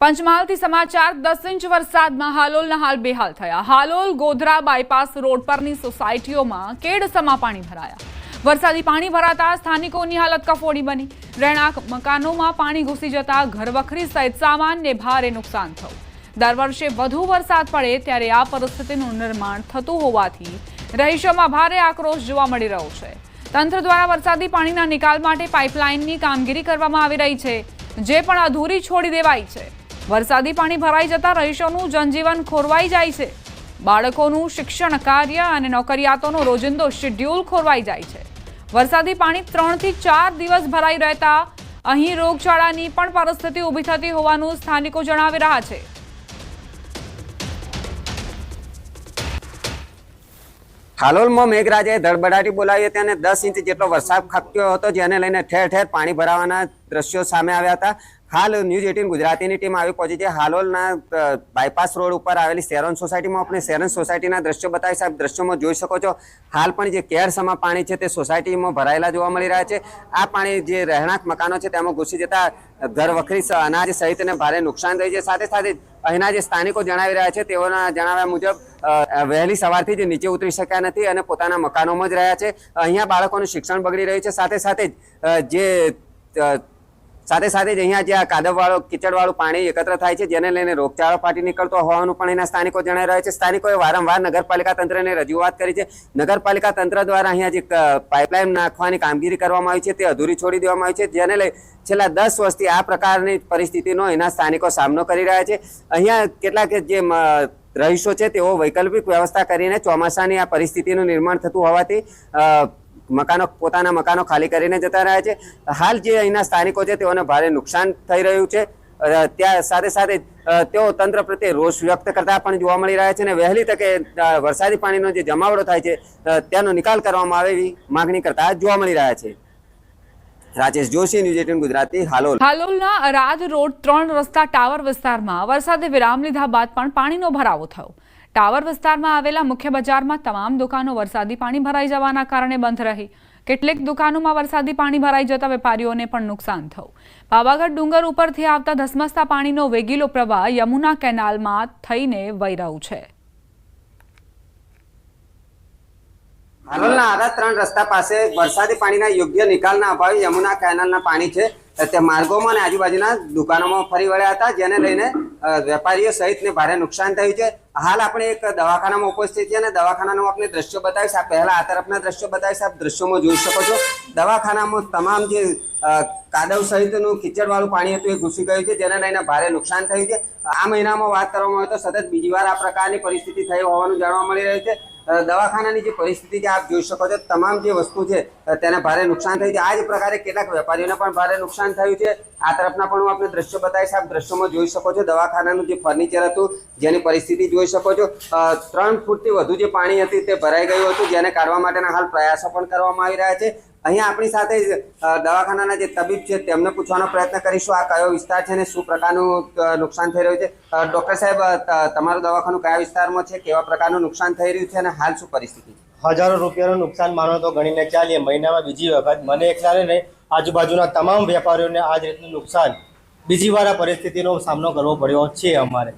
પંચમહાલથી સમાચાર 10 ઇંચ વરસાદમાં હાલોલના હાલ બેહાલ થયા। હાલોલ ગોધરા બાયપાસ રોડ પરની સોસાયટીઓમાં કેડસમાં પાણી ભરાયા। વરસાદી પાણી ભરાતા સ્થાનિકોની હાલત કફોડી બની। રહેણાંક મકાનોમાં પાણી ઘૂસી જતા ઘરવખરી સહિત સામાનને ભારે નુકસાન થયું। દર વર્ષે વધુ વરસાદ પડે ત્યારે આ પરિસ્થિતિનું નિર્માણ થતું હોવાથી રહીશોમાં ભારે આક્રોશ જોવા મળી રહ્યો છે। તંત્ર દ્વારા વરસાદી પાણીના નિકાલ માટે પાઇપલાઇનની કામગીરી કરવામાં આવી રહી છે, જે પણ અધૂરી છોડી દેવાઈ છે। વરસાદી પાણી ભરાઈ જતા રહીશોનું જનજીવન ખોરવાઈ જાય છે। બાળકોનું શિક્ષણ કાર્ય અને નોકરિયાતોનો રોજિંદો શેડ્યુલ ખોરવાઈ જાય છે। વરસાદી પાણી 3 થી 4 દિવસ ભરાઈ રહેતા અહીં રોગચાળાની પણ પરિસ્થિતિ ઊભી થતી હોવાનું સ્થાનિકો જણાવી રહ્યા છે। હાલોલમાં મેઘરાજાએ ધડબડાટી બોલાવી હતી અને 10 ઇંચ જેટલો વરસાદ ખાબક્યો હતો, જેને લઈને ઠેર ઠેર પાણી ભરાવાના દ્રશ્યો સામે આવ્યા હતા। હાલ ન્યૂઝ 18 ગુજરાતીની ટીમ આવી પહોંચી છે હાલોલના બાયપાસ રોડ ઉપર આવેલી શેરોન સોસાયટીમાં। આપણે શેરોન સોસાયટીના દ્રશ્યો બતાવી સાહેબ, દ્રશ્યોમાં જોઈ શકો છો હાલ પણ જે કેરસમાં પાણી છે તે સોસાયટીમાં ભરાયેલા જોવા મળી રહ્યા છે। આ પાણી જે રહેણાંક મકાનો છે તેમાં ઘૂસી જતા ઘરવખરી અનાજ સહિતને ભારે નુકસાન થયું છે। સાથે સાથે અહીંના જે સ્થાનિકો જણાવી રહ્યા છે તેઓના જણાવ્યા મુજબ વહેલી સવારથી જ નીચે ઉતરી શક્યા નથી અને પોતાના મકાનોમાં જ રહ્યા છે। અહીંયા બાળકોનું શિક્ષણ બગડી રહ્યું છે। સાથે સાથે જ અહીંયા જે આ કાદવવાળો કીચડવાળું પાણી એકત્ર થાય છે, જેને લઈને રોગચાળો ફાટી નીકળતો હોવાનું પણ અહીંના સ્થાનિકો જણાવી રહ્યા છે। સ્થાનિકોએ વારંવાર નગરપાલિકા તંત્રને રજૂઆત કરી છે। નગરપાલિકા તંત્ર દ્વારા અહીંયા જે પાઇપલાઇન નાખવાની કામગીરી કરવામાં આવી છે તે અધૂરી છોડી દેવામાં આવી છે, જેને લઈ છેલ્લા 10 વર્ષથી આ પ્રકારની પરિસ્થિતિનો અહીંના સ્થાનિકો સામનો કરી રહ્યા છે। અહીંયા કેટલાક જે રહીશો છે તેઓ વૈકલ્પિક વ્યવસ્થા કરીને ચોમાસાની આ પરિસ્થિતિનું નિર્માણ થતું હોવાથી પોતાના મકાનો ખાલી કરીને જતા રહ્યા છે। હાલ જે અહીંના સ્થાનિકો છે તેઓને ભારે નુકસાન થઈ રહ્યું છે। ત્યાં સાથે સાથે તેઓ તંત્ર પ્રત્યે રોષ વ્યક્ત કરતા પણ જોવા મળી રહ્યા છે અને વહેલી તકે વરસાદી પાણીનો જે જમાવડો થાય છે તેનો નિકાલ કરવામાં આવે એવી માગણી કરતા જોવા મળી રહ્યા છે। રાજેશ જોશી, ન્યૂઝ 18 ગુજરાતી, હાલોલ। હાલોલના અરાદ રોડ 3 રસ્તા ટાવર વિસ્તારમાં વરસાદે વિરામ લીધા બાદ પણ પાણીનો ભરાવો થયો। ટાવર વિસ્તારમાં આવેલા મુખ્ય બજારમાં તમામ દુકાનો વરસાદી પાણી ભરાઈ જવાના કારણે બંધ રહી। કેટલીક દુકાનોમાં વરસાદી પાણી ભરાઈ જતા વેપારીઓને પણ નુકસાન થયું। પાવાગઢ ડુંગર ઉપરથી આવતા ધસમસતા પાણીનો વેગીલો પ્રવાહ યમુના કેનાલમાં થઈને વહી રહ્યું છે। હાલોલના આરા 3 રસ્તા પાસે વરસાદી પાણીના યોગ્ય નિકાલના અભાવે યમુના કેનાલના પાણી છે તે માર્ગોમાં અને આજુબાજુના દુકાનોમાં ફરી વળ્યા હતા, જેને લઈને વેપારીઓ સહિતને ભારે નુકસાન થયું છે। હાલ આપણે એક દવાખાનામાં ઉપસ્થિત છીએ અને દવાખાનાનું આપણે દ્રશ્યો બતાવીશ। આ પહેલા આ તરફના દ્રશ્યો બતાવીશ। આપ દ્રશ્યોમાં જોઈ શકો છો દવાખાનામાં તમામ જે કાદવ સહિતનું કીચડવાળું પાણી હતું એ ઘૂસી ગયું છે, જેને લઈને ભારે નુકસાન થયું છે। આ મહિનામાં વાત કરવામાં આવે તો સતત બીજી વાર આ પ્રકારની પરિસ્થિતિ થઈ હોવાનું જાણવા મળી રહ્યું છે। દવાખાનાની જે પરિસ્થિતિ છે આપ જોઈ શકો છો, તમામ જે વસ્તુ છે તેને ભારે નુકસાન થયું છે। આ જ પ્રકારે કેટલાક વેપારીઓને પણ ભારે નુકસાન થયું છે। આ તરફના પણ હું આપણે દ્રશ્યો બતાવીશ। આપ દ્રશ્યોમાં જોઈ શકો છો દવાખાનાનું જે ફર્નિચર હતું જેની પરિસ્થિતિ જોઈ શકો છો। 3 ફૂટથી વધુ જે પાણી હતી તે ભરાઈ ગયું હતું, જેને કાઢવા માટેના હાલ પ્રયાસો પણ કરવામાં આવી રહ્યા છે। અહીંયા આપણી સાથે દવાખાનાના જે તબીબ છે તેમને પૂછવાનો પ્રયત્ન કરીશું આ કયો વિસ્તાર છે અને શું પ્રકારનું નુકસાન થઈ રહ્યું છે। ડૉક્ટર સાહેબ, તમારું દવાખાનું કયા વિસ્તારમાં છે, કેવા પ્રકારનું નુકસાન થઈ રહ્યું છે અને હાલ શું પરિસ્થિતિ છે? હજારો રૂપિયાનું નુકસાન માનો તો ગણીને ચાલીએ। મહિનામાં બીજી વખત મને એકલાને નહીં, આજુબાજુના તમામ વેપારીઓને આ જ રીતનું નુકસાન બીજી વાર આ પરિસ્થિતિનો સામનો કરવો પડ્યો છે અમારે।